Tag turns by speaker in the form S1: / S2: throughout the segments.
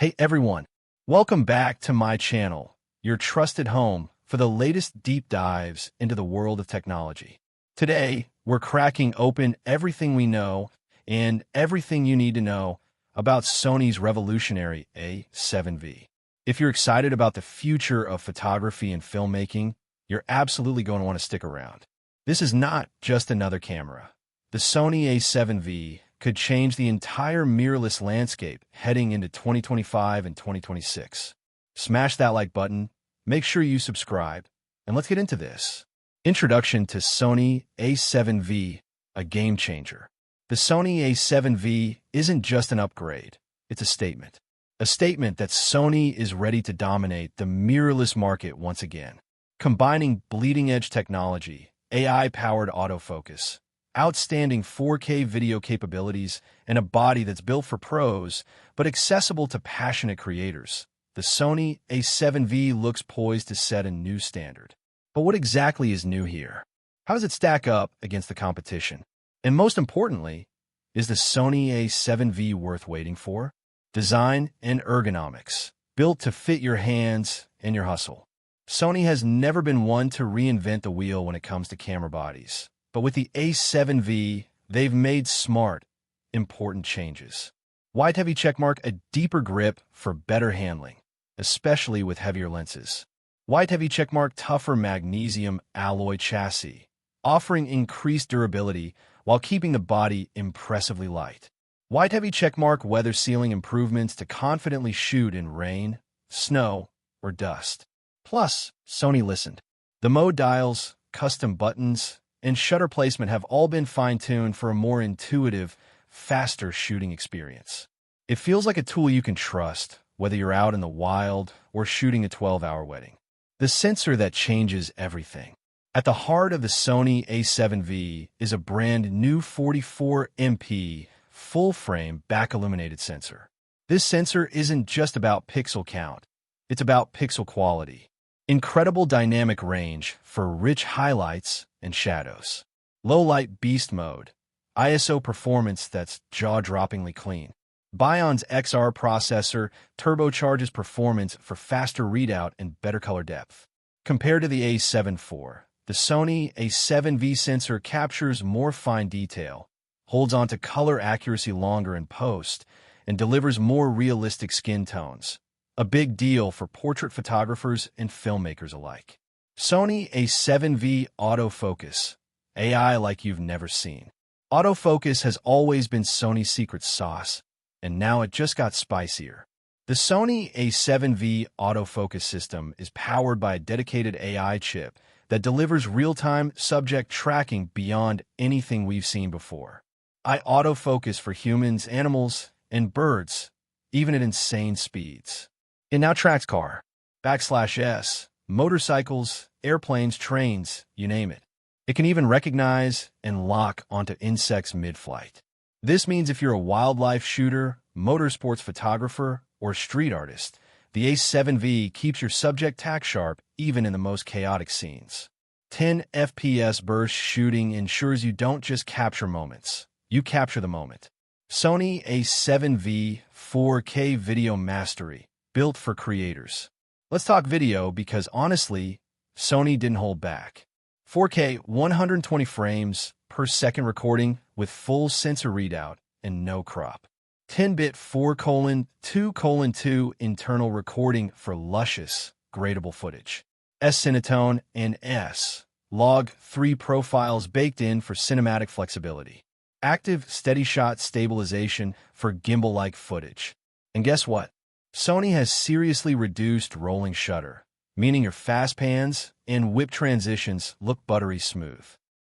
S1: Hey everyone, welcome back to my channel, your trusted home for the latest deep dives into the world of technology. Today, we're cracking open everything we know and everything you need to know about Sony's revolutionary A7V. If you're excited about the future of photography and filmmaking, you're absolutely going to want to stick around. This is not just another camera. The Sony A7V could change the entire mirrorless landscape heading into 2025 and 2026. Smash that like button, make sure you subscribe, and let's get into this. Introduction to Sony A7V, a game changer. The Sony A7V isn't just an upgrade, it's a statement. A statement that Sony is ready to dominate the mirrorless market once again. Combining bleeding-edge technology, AI-powered autofocus, outstanding 4K video capabilities, and a body that's built for pros, but accessible to passionate creators, the Sony A7V looks poised to set a new standard. But what exactly is new here? How does it stack up against the competition? And most importantly, is the Sony A7V worth waiting for? Design and ergonomics, built to fit your hands and your hustle. Sony has never been one to reinvent the wheel when it comes to camera bodies. But with the A7V, they've made smart, important changes. Wide heavy checkmark, a deeper grip for better handling, especially with heavier lenses. Wide heavy checkmark, tougher magnesium alloy chassis, offering increased durability while keeping the body impressively light. Wide heavy checkmark, weather sealing improvements to confidently shoot in rain, snow, or dust. Plus, Sony listened. The mode dials, custom buttons, and shutter placement have all been fine-tuned for a more intuitive, faster shooting experience. It feels like a tool you can trust, whether you're out in the wild or shooting a 12-hour wedding. The sensor that changes everything. At the heart of the Sony A7V is a brand new 44MP full-frame back-illuminated sensor. This sensor isn't just about pixel count, it's about pixel quality. Incredible dynamic range for rich highlights and shadows. Low-light beast mode. ISO performance that's jaw-droppingly clean. Bion's XR processor turbocharges performance for faster readout and better color depth. Compared to the A7IV, the Sony A7V sensor captures more fine detail, holds on to color accuracy longer in post, and delivers more realistic skin tones. A big deal for portrait photographers and filmmakers alike. Sony A7V autofocus. AI like you've never seen. Autofocus has always been Sony's secret sauce, and now it just got spicier. The Sony A7V autofocus system is powered by a dedicated AI chip that delivers real-time subject tracking beyond anything we've seen before. Autofocus for humans, animals, and birds, even at insane speeds. It now tracks car/S, motorcycles, airplanes, trains, you name it. It can even recognize and lock onto insects mid-flight. This means if you're a wildlife shooter, motorsports photographer, or street artist, the A7V keeps your subject tack sharp even in the most chaotic scenes. 10 FPS burst shooting ensures you don't just capture moments, you capture the moment. Sony A7V 4K video mastery. Built for creators. Let's talk video because honestly, Sony didn't hold back. 4K 120 frames per second recording with full sensor readout and no crop. 10-bit 4:2:2 internal recording for luscious, gradable footage. S-Cinetone and S-Log 3 profiles baked in for cinematic flexibility. Active steady shot stabilization for gimbal-like footage. And guess what? Sony has seriously reduced rolling shutter, meaning your fast pans and whip transitions look buttery smooth.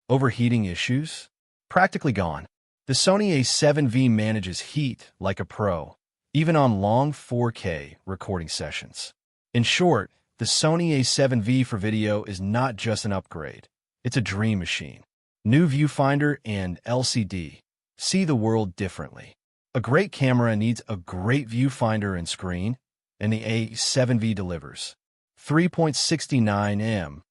S1: Overheating issues? Practically gone. The Sony A7V manages heat like a pro, even on long 4K recording sessions. In short, the Sony A7V for video is not just an upgrade, it's a dream machine. New viewfinder and LCD. See the world differently. A great camera needs a great viewfinder and screen, and the A7V delivers. 3.69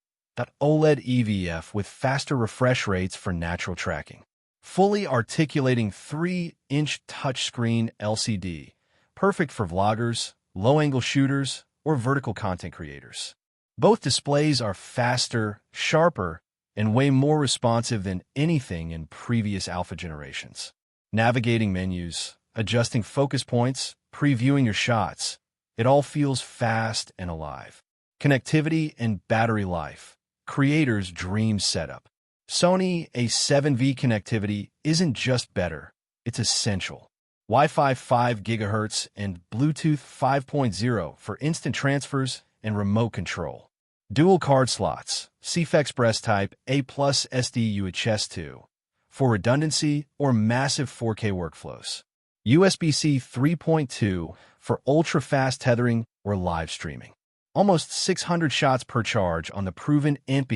S1: OLED EVF with faster refresh rates for natural tracking. Fully articulating 3-inch touchscreen LCD perfect for vloggers, low-angle shooters, or vertical content creators. Both displays are faster, sharper, and way more responsive than anything in previous Alpha generations. Navigating menus, adjusting focus points, previewing your shots, it all feels fast and alive. Connectivity and battery life, creators' dream setup. Sony A7V connectivity isn't just better, it's essential. Wi-Fi 5 GHz and Bluetooth 5.0 for instant transfers and remote control. Dual card slots, CF Express Type A plus SD UHS-2 for redundancy or massive 4K workflows. USB-C 3.2 for ultra-fast tethering or live streaming. Almost 600 shots per charge on the proven AMP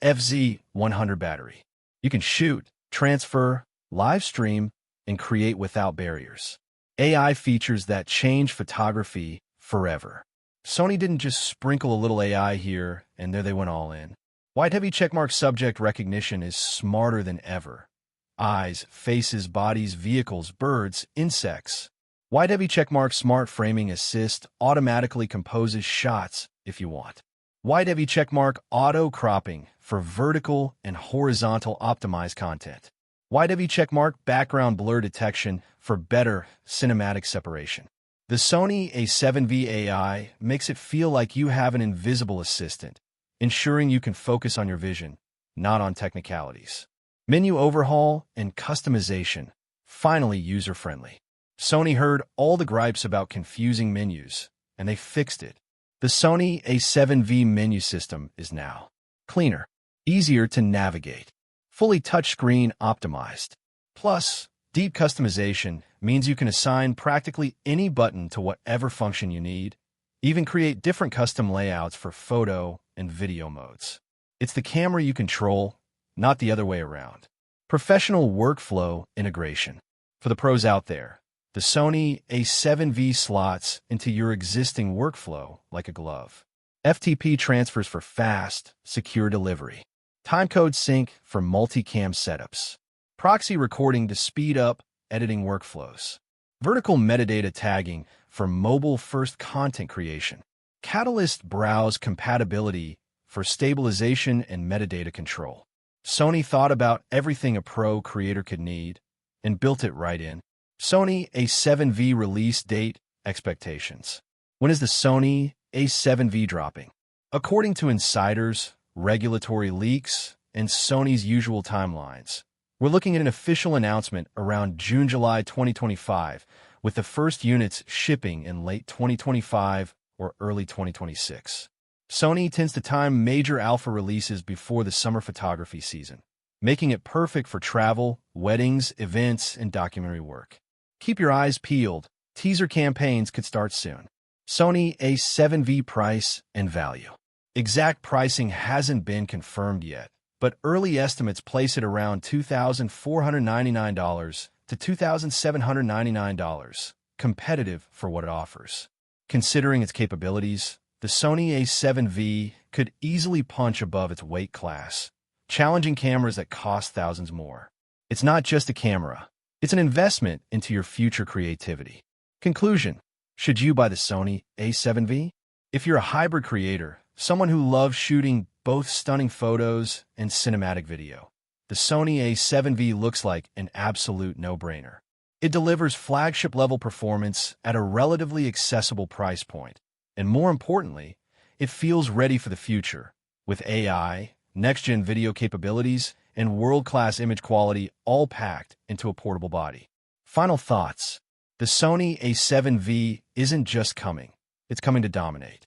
S1: FZ100 battery. You can shoot, transfer, live stream, and create without barriers. AI features that change photography forever. Sony didn't just sprinkle a little AI here and there they went all in. Wide heavy checkmark subject recognition is smarter than ever. Eyes, faces, bodies, vehicles, birds, insects. Wide heavy checkmark smart framing assist automatically composes shots if you want. Wide heavy checkmark auto cropping for vertical and horizontal optimized content. Wide heavy checkmark background blur detection for better cinematic separation. The Sony A7V AI makes it feel like you have an invisible assistant, ensuring you can focus on your vision, not on technicalities. Menu overhaul and customization, finally user-friendly. Sony heard all the gripes about confusing menus, and they fixed it. The Sony A7V menu system is now cleaner, easier to navigate, fully touchscreen optimized. Plus, deep customization means you can assign practically any button to whatever function you need, even create different custom layouts for photo and video modes. It's the camera you control, not the other way around. Professional workflow integration. For the pros out there, the Sony A7V slots into your existing workflow like a glove. FTP transfers for fast, secure delivery. Timecode sync for multicam setups. Proxy recording to speed up editing workflows. Vertical metadata tagging for mobile-first content creation. Catalyst browse compatibility for stabilization and metadata control. Sony thought about everything a pro creator could need and built it right in. Sony A7V release date expectations. When is the Sony A7V dropping? According to insiders, regulatory leaks, and Sony's usual timelines, we're looking at an official announcement around June-July 2025, with the first units shipping in late 2025 or early 2026. Sony tends to time major Alpha releases before the summer photography season, making it perfect for travel, weddings, events, and documentary work. Keep your eyes peeled. Teaser campaigns could start soon. Sony A7V price and value. Exact pricing hasn't been confirmed yet, but early estimates place it around $2,499 to $2,799, competitive for what it offers. Considering its capabilities, the Sony A7V could easily punch above its weight class, challenging cameras that cost thousands more. It's not just a camera. It's an investment into your future creativity. Conclusion: should you buy the Sony A7V? If you're a hybrid creator, someone who loves shooting both stunning photos and cinematic video, the Sony A7V looks like an absolute no-brainer. It delivers flagship-level performance at a relatively accessible price point, and more importantly, it feels ready for the future, with AI, next-gen video capabilities, and world-class image quality all packed into a portable body. Final thoughts. The Sony A7V isn't just coming. It's coming to dominate.